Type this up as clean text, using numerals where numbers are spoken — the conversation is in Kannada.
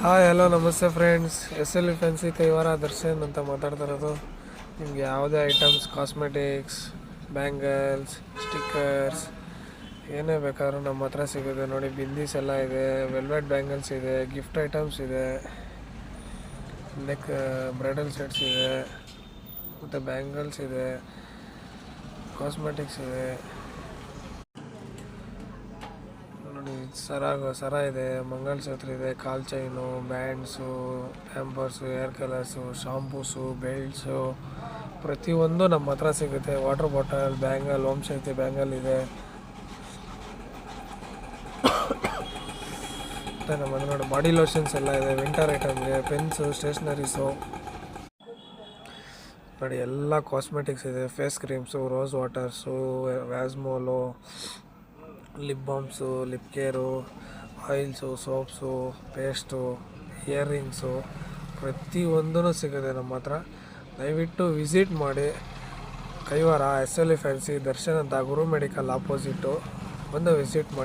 ಹಾಯ್ ಹಲೋ ನಮಸ್ತೆ friends. SL fancy Kaiwara Darshan ಅಂತ ಮಾತಾಡ್ತಾ ಇರೋದು. ನಿಮ್ಗೆ ಯಾವುದೇ ಐಟಮ್ಸ್, ಕಾಸ್ಮೆಟಿಕ್ಸ್, ಬ್ಯಾಂಗಲ್ಸ್, ಸ್ಟಿಕ್ಕರ್ಸ್ ಏನೇ ಬೇಕಾದ್ರೂ ನಮ್ಮ ಹತ್ರ ಸಿಗುತ್ತೆ ನೋಡಿ. ಬಿಂದೀಸ್ ಎಲ್ಲ ಇದೆ, ವೆಲ್ವೆಟ್ ಬ್ಯಾಂಗಲ್ಸ್ ಇದೆ, ಗಿಫ್ಟ್ ಐಟಮ್ಸ್ ಇದೆ, ಬ್ರೈಡಲ್ ಸೆಟ್ಸ್ ಇದೆ, ಮತ್ತು ಬ್ಯಾಂಗಲ್ಸ್ ಇದೆ, ಕಾಸ್ಮೆಟಿಕ್ಸ್ ಇದೆ ನೋಡಿ. ಸರ ಇದೆ, ಮಂಗಲಸೂತ್ರ ಇದೆ, ಕಾಲ್ chain, bands, pampers, hair colours, shampoos, belts ಪ್ರತಿಯೊಂದು ನಮ್ಮ ಹತ್ರ ಸಿಗುತ್ತೆ. Water bottle, bangle, Om Shakti bangle ಇದೆ. ಮತ್ತು ನಮ್ಮ ನೋಡಿ ಬಾಡಿ ಲೋಷನ್ಸ್ ಎಲ್ಲ ಇದೆ, ವಿಂಟರ್ ಐಟಮ್ಗೆ, ಪೆನ್ಸು, ಸ್ಟೇಷ್ನರೀಸು ನೋಡಿ. ಎಲ್ಲ ಕಾಸ್ಮೆಟಿಕ್ಸ್ ಇದೆ, face creams, rose waters, Vasmol, lip balms, lip care, oils, soaps, paste, earrings ಪ್ರತಿಯೊಂದೂ ಸಿಗುತ್ತೆ ನಮ್ಮ ಹತ್ರ. ದಯವಿಟ್ಟು ವಿಸಿಟ್ ಮಾಡಿ. ಕೈವಾರ SL ಫ್ಯಾನ್ಸಿ ದರ್ಶನ್ ಅಂತ ಗುರು ಮೆಡಿಕಲ್ ಆಪೋಸಿಟ್ಟು ಬಂದು ವಿಸಿಟ್ ಮಾಡಿ.